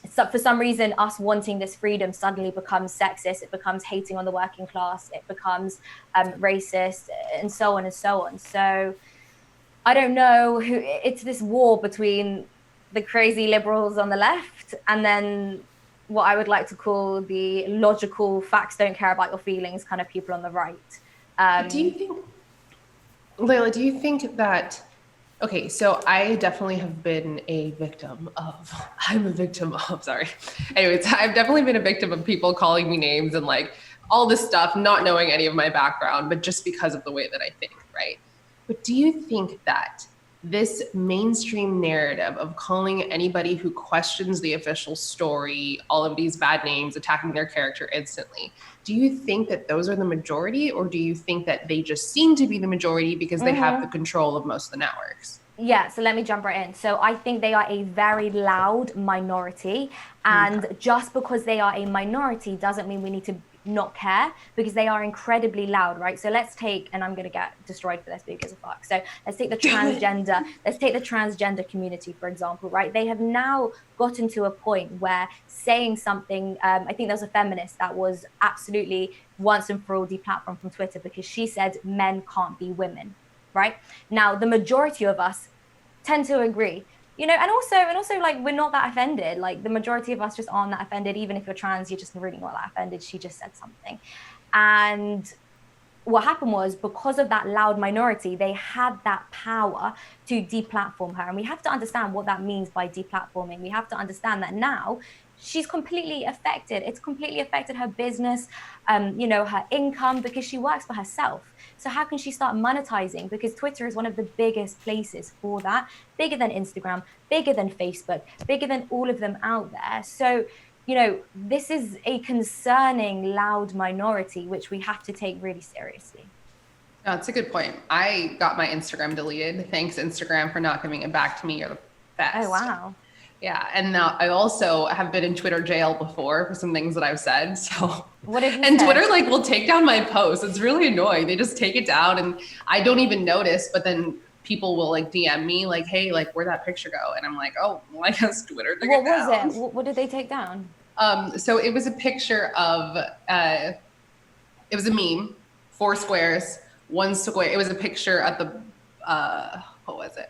So for some reason, us wanting this freedom suddenly becomes sexist. It becomes hating on the working class. It becomes racist, and so on and so on. So I don't know. It's this war between the crazy liberals on the left, and then what I would like to call the logical, facts don't care about your feelings kind of people on the right. Do you think Layla, do you think that, okay, so I definitely have been a victim of, sorry. Anyways, I've definitely been a victim of people calling me names and like all this stuff, not knowing any of my background, but just because of the way that I think, right? But do you think that this mainstream narrative of calling anybody who questions the official story all of these bad names, attacking their character instantly, do you think that those are the majority, or do you think that they just seem to be the majority because they have the control of most of the networks? Yeah, so let me jump right in. So I think they are a very loud minority. And just because they are a minority doesn't mean we need to not care, because they are incredibly loud, right? So let's take, and I'm going to get destroyed for this because of fuck. So let's take the transgender community, for example, right? They have now gotten to a point where saying something, I think there was a feminist that was absolutely once and for all deplatformed from Twitter because she said men can't be women. Right now, the majority of us tend to agree, and also like we're not that offended. Like the majority of us just aren't that offended. Even if you're trans, you're just really not that offended. She just said something. And what happened was, because of that loud minority, they had that power to deplatform her. And we have to understand what that means by deplatforming. We have to understand that now she's completely affected. It's completely affected her business, her income, because she works for herself. So how can she start monetizing? Because Twitter is one of the biggest places for that, bigger than Instagram, bigger than Facebook, bigger than all of them out there. So, this is a concerning loud minority, which we have to take really seriously. No, that's a good point. I got my Instagram deleted. Thanks, Instagram, for not giving it back to me. You're the best. Oh, wow. Yeah, and now I also have been in Twitter jail before for some things that I've said. So what did you and say? Twitter will take down my posts. It's really annoying. They just take it down and I don't even notice, but then people will DM me hey, where'd that picture go? And I'm like, oh, well, I guess Twitter took it down. What was it? What did they take down? So it was a picture of it was a meme, 4 squares, 1 square. It was a picture at the what was it?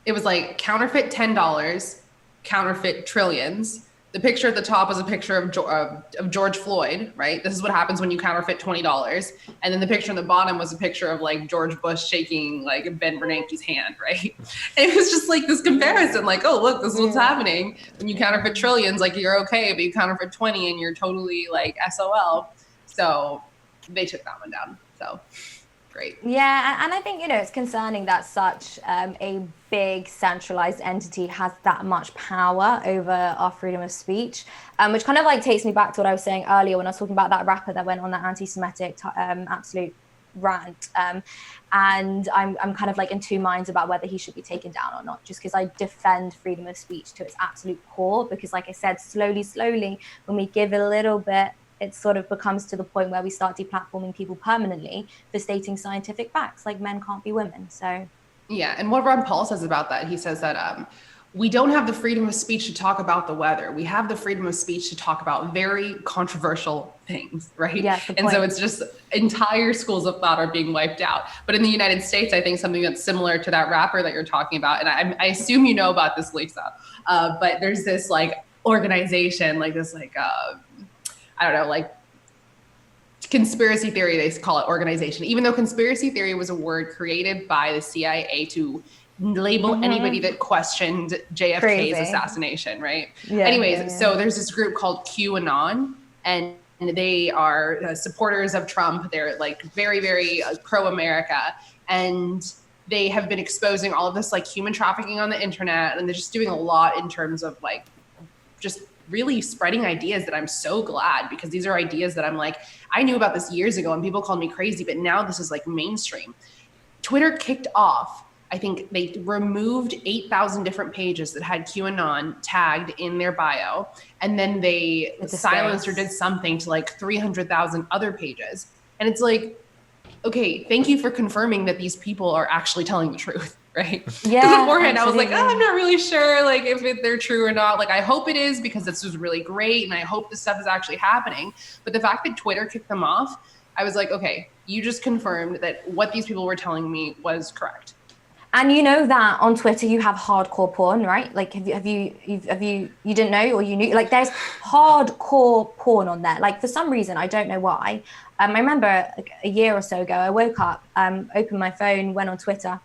It was counterfeit $10, counterfeit trillions. The picture at the top was a picture of George Floyd, right? This is what happens when you counterfeit $20. And then the picture on the bottom was a picture of George Bush shaking Ben Bernanke's hand, right? And it was just this comparison, oh, look, this is what's happening. When you counterfeit trillions, you're okay, but you counterfeit 20 and you're totally SOL. So they took that one down. So great. Yeah, and I think, it's concerning that such a big centralized entity has that much power over our freedom of speech, which kind of takes me back to what I was saying earlier when I was talking about that rapper that went on that anti-Semitic absolute rant. And I'm kind of in two minds about whether he should be taken down or not, just because I defend freedom of speech to its absolute core, because like I said, slowly, when we give it a little bit, it sort of becomes to the point where we start deplatforming people permanently for stating scientific facts like men can't be women. So yeah, and what Ron Paul says about that, he says that we don't have the freedom of speech to talk about the weather. We have the freedom of speech to talk about very controversial things, right? Yeah, and so it's just entire schools of thought are being wiped out. But in the United States, I think something that's similar to that rapper that you're talking about, and I assume you know about this, Lisa, but there's this organization, I don't know, conspiracy theory, they call it organization, even though conspiracy theory was a word created by the CIA to label anybody that questioned JFK's assassination, right? So there's this group called QAnon, and they are supporters of Trump. They're very, very pro-America, and they have been exposing all of this human trafficking on the internet, and they're just doing a lot in terms of just really spreading ideas that I'm so glad, because these are ideas that I'm I knew about this years ago and people called me crazy, but now this is mainstream. Twitter kicked off, I think they removed 8,000 different pages that had QAnon tagged in their bio. And then they silenced or did something to 300,000 other pages. And it's okay, thank you for confirming that these people are actually telling the truth. Right? Yeah. Because beforehand, absolutely. I was I'm not really sure if they're true or not. I hope it is, because this was really great, and I hope this stuff is actually happening. But the fact that Twitter kicked them off, I was okay, you just confirmed that what these people were telling me was correct. And you know that on Twitter you have hardcore porn, right? Like, have you didn't know, or you knew? Like, there's hardcore porn on there. Like, for some reason, I don't know why. I remember like, a year or so ago, I woke up, opened my phone, went on Twitter.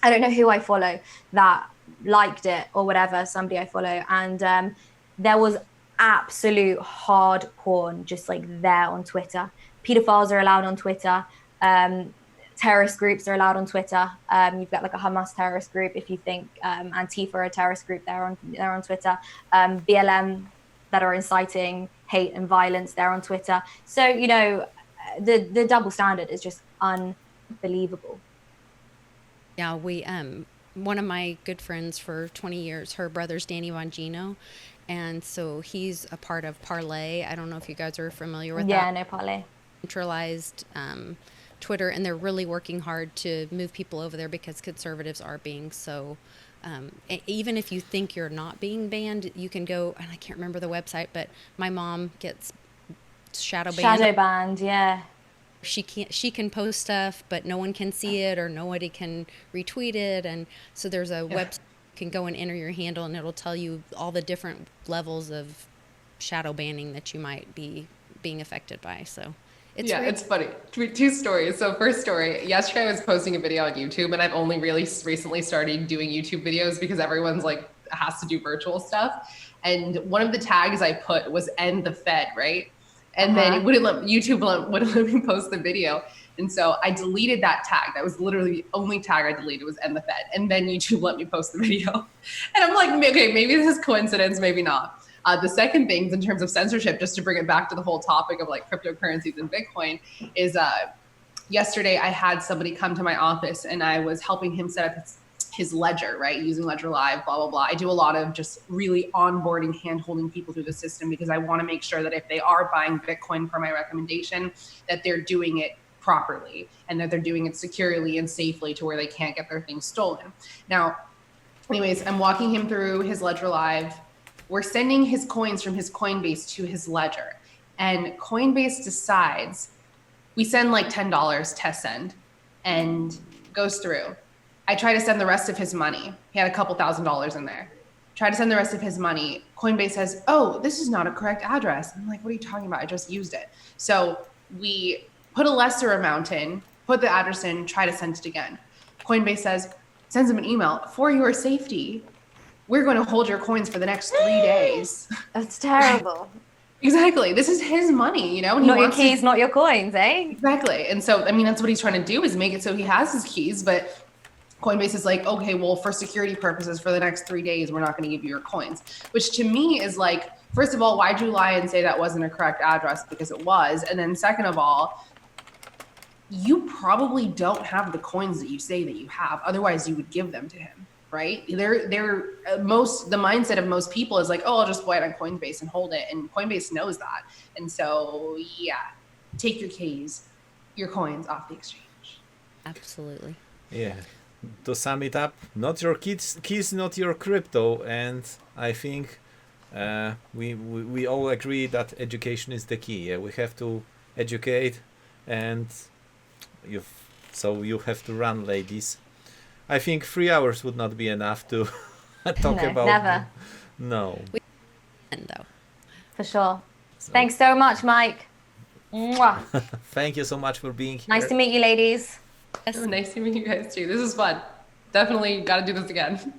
I don't know who I follow that liked it or whatever, somebody I follow, and there was absolute hard porn just like there on Twitter. Pedophiles are allowed on Twitter. Terrorist groups are allowed on Twitter. You've got like a Hamas terrorist group. If you think Antifa are a terrorist group, they're on Twitter. BLM that are inciting hate and violence, they're on Twitter. So, you know, the double standard is just unbelievable. Yeah, we one of my good friends for 20 years, her brother's Danny Bongino, and so he's a part of Parlay. I don't know if you guys are familiar with that. Yeah, no, Parlay. Centralized Twitter, and they're really working hard to move people over there because conservatives are being so even if you think you're not being banned, you can go, and I can't remember the website, but my mom gets shadow banned. Yeah, she can post stuff, but no one can see it, or nobody can retweet it. And so there's a website you can go and enter your handle, and it'll tell you all the different levels of shadow banning that you might be being affected by. So it's funny. Two stories. So first story, yesterday I was posting a video on YouTube, and I've only really recently started doing YouTube videos because everyone's like has to do virtual stuff. And one of the tags I put was "end the Fed," right? And then it wouldn't let me post the video. And so I deleted that tag. That was literally the only tag I deleted was "end the Fed." And then YouTube let me post the video. And I'm like, okay, maybe this is coincidence, maybe not. The second thing in terms of censorship, just to bring it back to the whole topic of like cryptocurrencies and Bitcoin, is yesterday I had somebody come to my office and I was helping him set up his ledger, right? Using Ledger Live, blah, blah, blah. I do a lot of just really onboarding, hand-holding people through the system because I want to make sure that if they are buying Bitcoin for my recommendation, that they're doing it properly and that they're doing it securely and safely to where they can't get their things stolen. Now, anyways, I'm walking him through his Ledger Live. We're sending his coins from his Coinbase to his ledger. And Coinbase decides, we send like $10 test send, and goes through. I try to send the rest of his money. He had a couple $1,000s in there. Try to send the rest of his money. Coinbase says, oh, this is not a correct address. I'm like, what are you talking about? I just used it. So we put a lesser amount in, put the address in, try to send it again. Coinbase says, sends him an email, for your safety, we're going to hold your coins for the next 3 days. That's terrible. Exactly. This is his money, you know? Not your keys, not your coins, eh? Exactly. And so, I mean, that's what he's trying to do, is make it so he has his keys. But Coinbase is like, okay, well, for security purposes, for the next 3 days, we're not going to give you your coins. Which to me is like, first of all, why'd you lie and say that wasn't a correct address? Because it was. And then second of all, you probably don't have the coins that you say that you have. Otherwise, you would give them to him. Right? The mindset of most people is like, oh, I'll just buy it on Coinbase and hold it. And Coinbase knows that. And so, yeah, take your keys, your coins off the exchange. Absolutely. Yeah. To sum it up, not your keys, not your crypto. And I think we all agree that education is the key. Yeah? We have to educate, and you have to run, ladies. I think 3 hours would not be enough to talk about. Never. No. Though. For sure. So. Thanks so much, Mike. Mwah. Thank you so much for being here. Nice to meet you, ladies. Yes. Oh, nice to meet you guys too. This is fun. Definitely got to do this again.